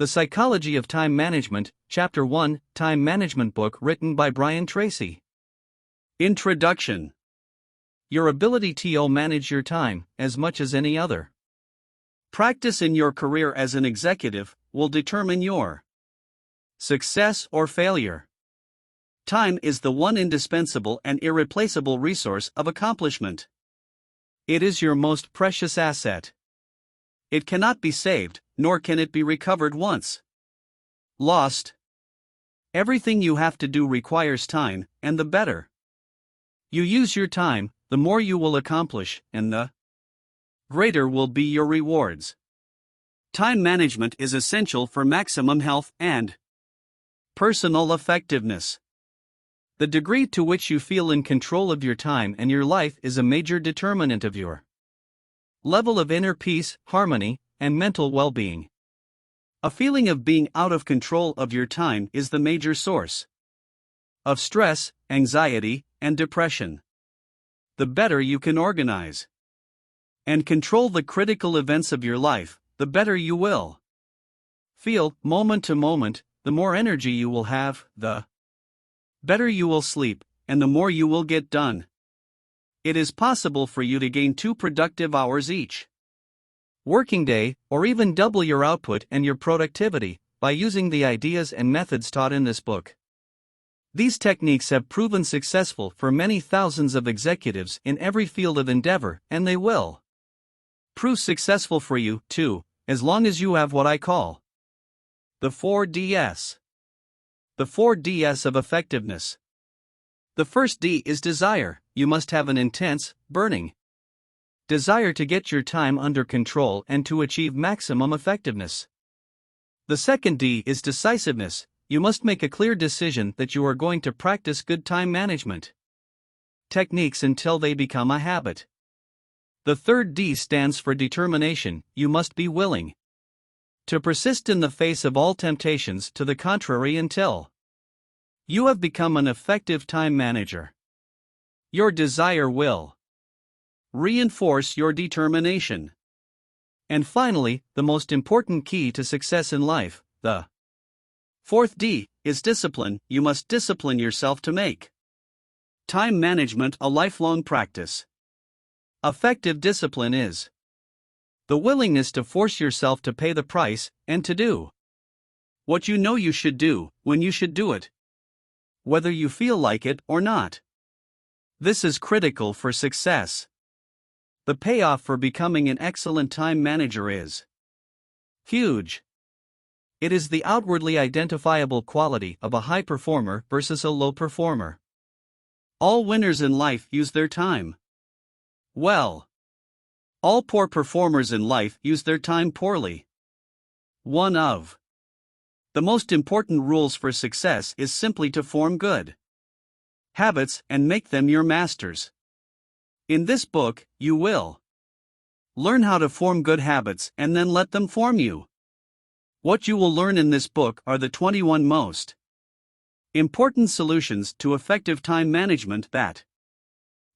The Psychology of Time Management, Chapter 1, Time Management Book written by TRACY. Introduction. Your ability to manage your time, as much as any other practice in your career as an executive, will determine your success or failure. Time is the one indispensable and irreplaceable resource of accomplishment. It is your most precious asset. It cannot be saved, nor can it be recovered once lost. Everything you have to do requires time, and the better you use your time, the more you will accomplish, and the greater will be your rewards. Time management is essential for maximum health and personal effectiveness. The degree to which you feel in control of your time and your life is a major determinant of your level of inner peace, harmony, and mental well-being. A feeling of being out of control of your time is the major source of stress, anxiety, and depression. The better you can organize and control the critical events of your life, the better you will feel, moment to moment. The more energy you will have, the better you will sleep, and the more you will get done. It is possible for you to gain 2 productive hours each working day, or even double your output and your productivity, by using the ideas and methods taught in this book. These techniques have proven successful for many thousands of executives in every field of endeavor, and they will prove successful for you, too, as long as you have what I call the 4 Ds. The 4 Ds of effectiveness. The first D is desire. You must have an intense, burning desire to get your time under control and to achieve maximum effectiveness. The second D is decisiveness. You must make a clear decision that you are going to practice good time management techniques until they become a habit. The third D stands for determination. You must be willing to persist in the face of all temptations to the contrary until you have become an effective time manager. Your desire will reinforce your determination. And finally, the most important key to success in life, the fourth D, is discipline. You must discipline yourself to make time management a lifelong practice. Effective discipline is the willingness to force yourself to pay the price, and to do what you know you should do, when you should do it, whether you feel like it or not. This is critical for success. The payoff for becoming an excellent time manager is huge. It is the outwardly identifiable quality of a high performer versus a low performer. All winners in life use their time well. All poor performers in life use their time poorly. One of the most important rules for success is simply to form good habits and make them your masters. In this book, you will learn how to form good habits and then let them form you. What you will learn in this book are the 21 most important solutions to effective time management that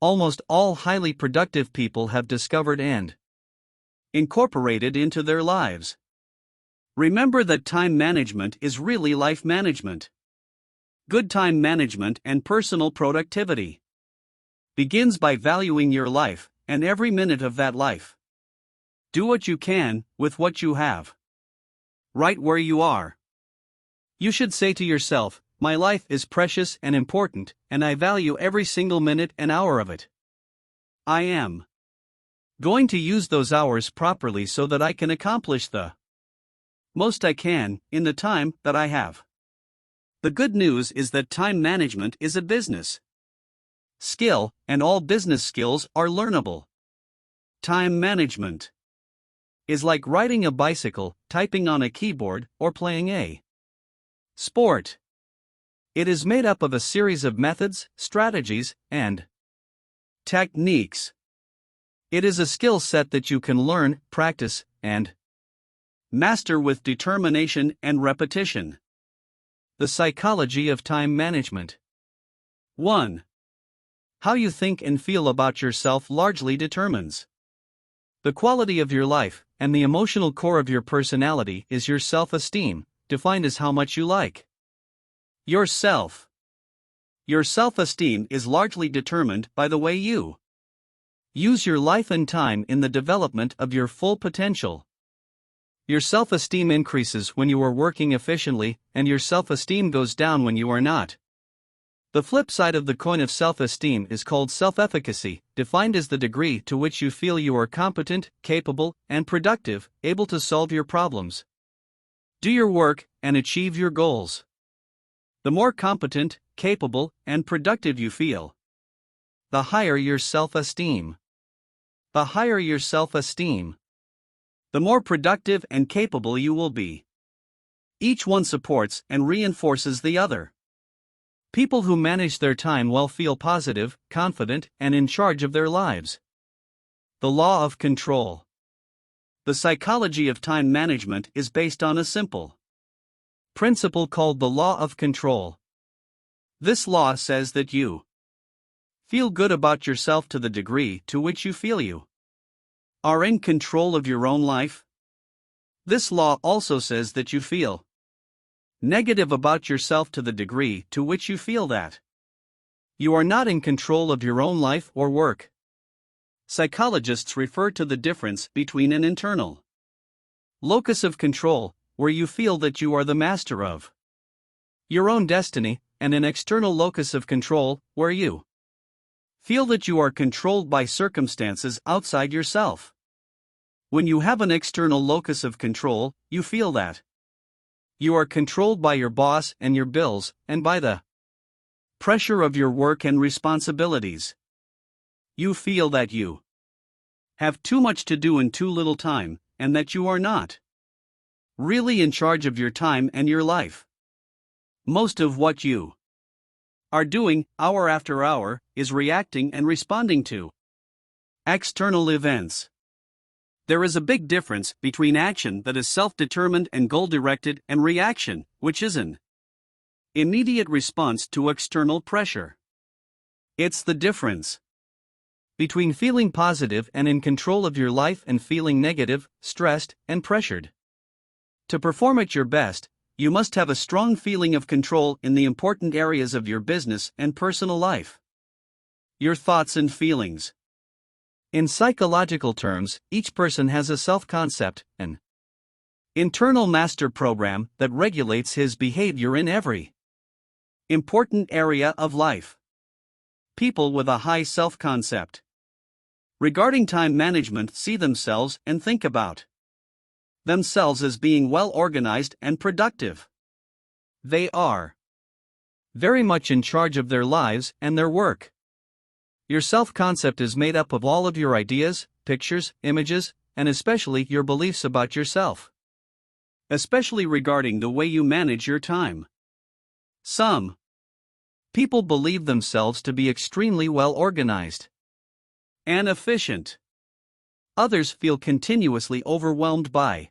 almost all highly productive people have discovered and incorporated into their lives. Remember that time management is really life management. Good time management and personal productivity begins by valuing your life, and every minute of that life. Do what you can, with what you have. Right where you are. You should say to yourself, my life is precious and important, and I value every single minute and hour of it. I am going to use those hours properly so that I can accomplish the most I can, in the time that I have. The good news is that time management is a business skill, and all business skills are learnable. Time management is like riding a bicycle, typing on a keyboard, or playing a sport. It is made up of a series of methods, strategies, and techniques. It is a skill set that you can learn, practice, and master with determination and repetition. The Psychology of Time Management. 1. How you think and feel about yourself largely determines the quality of your life, and the emotional core of your personality is your self-esteem, defined as how much you like yourself. Your self-esteem is largely determined by the way you use your life and time in the development of your full potential. Your self-esteem increases when you are working efficiently, and your self-esteem goes down when you are not. The flip side of the coin of self-esteem is called self-efficacy, defined as the degree to which you feel you are competent, capable, and productive, able to solve your problems, do your work, and achieve your goals. The more competent, capable, and productive you feel, the higher your self-esteem. The higher your self-esteem, the more productive and capable you will be. Each one supports and reinforces the other. People who manage their time well feel positive, confident, and in charge of their lives. The law of control. The psychology of time management is based on a simple principle called the law of control. This law says that you feel good about yourself to the degree to which you feel you are in control of your own life. This law also says that you feel negative about yourself to the degree to which you feel that you are not in control of your own life or work. Psychologists refer to the difference between an internal locus of control, where you feel that you are the master of your own destiny, and an external locus of control, where you feel that you are controlled by circumstances outside yourself. When you have an external locus of control, you feel that you are controlled by your boss and your bills, and by the pressure of your work and responsibilities. You feel that you have too much to do in too little time, and that you are not really in charge of your time and your life. Most of what you are doing, hour after hour, is reacting and responding to external events. There is a big difference between action that is self-determined and goal-directed and reaction, which is an immediate response to external pressure. It's the difference between feeling positive and in control of your life and feeling negative, stressed, and pressured. To perform at your best, you must have a strong feeling of control in the important areas of your business and personal life. Your thoughts and feelings. In psychological terms, each person has a self-concept, an internal master program that regulates his behavior in every important area of life. People with a high self-concept regarding time management see themselves and think about themselves as being well organized and productive. They are very much in charge of their lives and their work. Your self-concept is made up of all of your ideas, pictures, images, and especially your beliefs about yourself, especially regarding the way you manage your time. Some people believe themselves to be extremely well organized and efficient. Others feel continuously overwhelmed by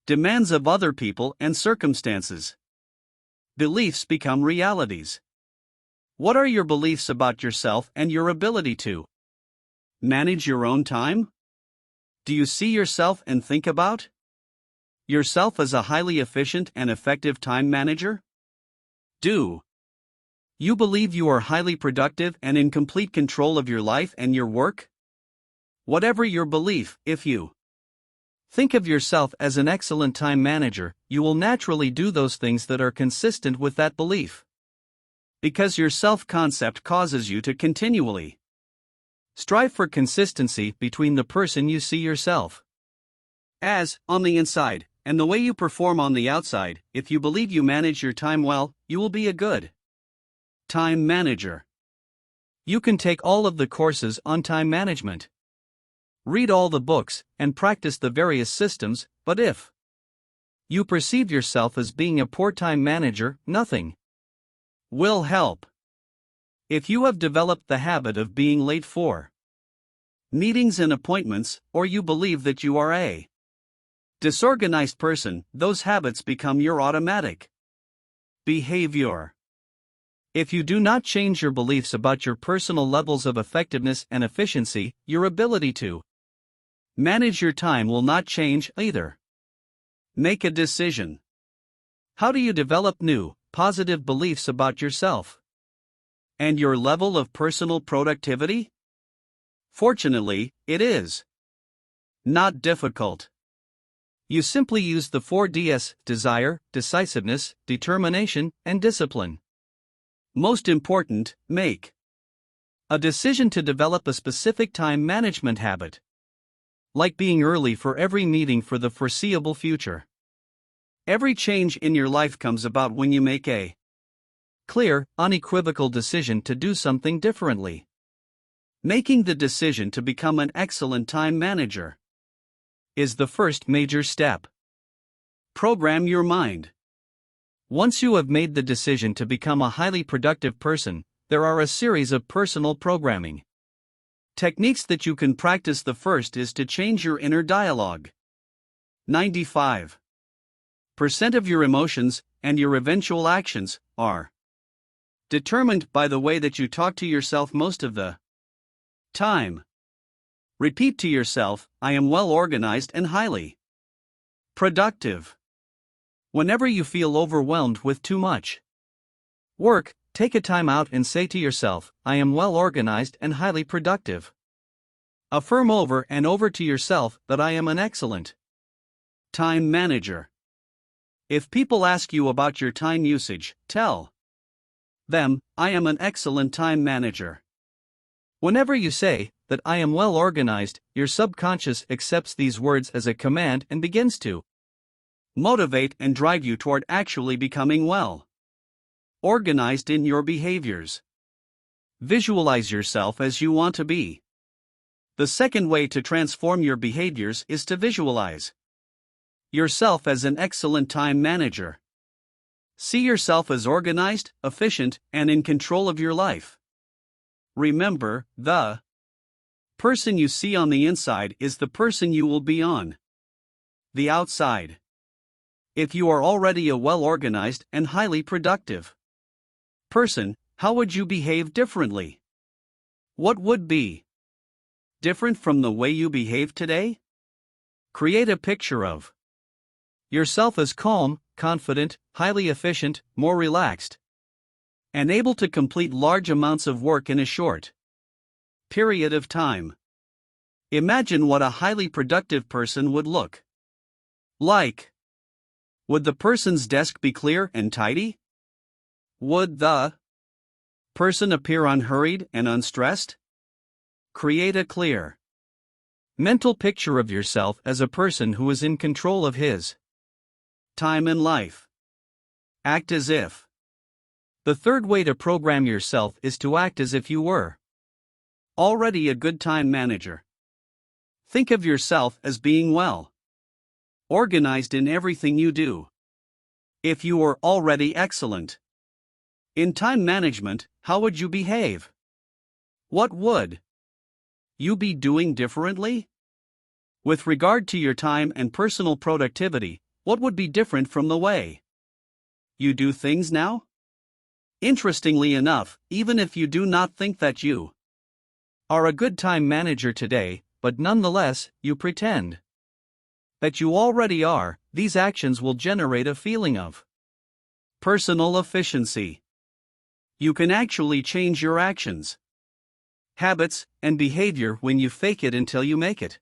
demands of other people and circumstances. Beliefs become realities. What are your beliefs about yourself and your ability to manage your own time? Do you see yourself and think about yourself as a highly efficient and effective time manager? Do you believe you are highly productive and in complete control of your life and your work? Whatever your belief, if you think of yourself as an excellent time manager, you will naturally do those things that are consistent with that belief. Because your self-concept causes you to continually strive for consistency between the person you see yourself as, on the inside, and the way you perform on the outside. If you believe you manage your time well, you will be a good time manager. You can take all of the courses on time management, read all the books, and practice the various systems, but if you perceive yourself as being a poor time manager, nothing will help. If you have developed the habit of being late for meetings and appointments, or you believe that you are a disorganized person, those habits become your automatic behavior. If you do not change your beliefs about your personal levels of effectiveness and efficiency, your ability to Manage your time will not change either. Make a decision. How do you develop new, positive beliefs about yourself and your level of personal productivity? Fortunately, it is not difficult. You simply use the 4Ds: desire, decisiveness, determination, and discipline. Most important, make a decision to develop a specific time management habit, like being early for every meeting for the foreseeable future. Every change in your life comes about when you make a clear, unequivocal decision to do something differently. Making the decision to become an excellent time manager is the first major step. Program your mind. Once you have made the decision to become a highly productive person, there are a series of personal programming techniques that you can practice. The first is to change your inner dialogue. 95% of your emotions and your eventual actions are determined by the way that you talk to yourself most of the time. Repeat to yourself, "I am well organized and highly productive." Whenever you feel overwhelmed with too much work, take a time out and say to yourself, "I am well organized and highly productive." Affirm over and over to yourself that I am an excellent time manager. If people ask you about your time usage, tell them, "I am an excellent time manager." Whenever you say that I am well organized, your subconscious accepts these words as a command and begins to motivate and drive you toward actually becoming well organized in your behaviors. Visualize yourself as you want to be. The second way to transform your behaviors is to visualize yourself as an excellent time manager. See yourself as organized, efficient, and in control of your life. Remember, the person you see on the inside is the person you will be on the outside. If you are already a well-organized and highly productive person, how would you behave differently? What would be different from the way you behave today? Create a picture of yourself as calm, confident, highly efficient, more relaxed, and able to complete large amounts of work in a short period of time. Imagine what a highly productive person would look like. Would the person's desk be clear and tidy? Would the person appear unhurried and unstressed? Create a clear mental picture of yourself as a person who is in control of his time in life. Act as if. The third way to program yourself is to act as if you were already a good time manager. Think of yourself as being well organized in everything you do. If you were already excellent in time management, how would you behave? What would you be doing differently? With regard to your time and personal productivity, what would be different from the way you do things now? Interestingly enough, even if you do not think that you are a good time manager today, but nonetheless, you pretend that you already are, these actions will generate a feeling of personal efficiency. You can actually change your actions, habits, and behavior when you fake it until you make it.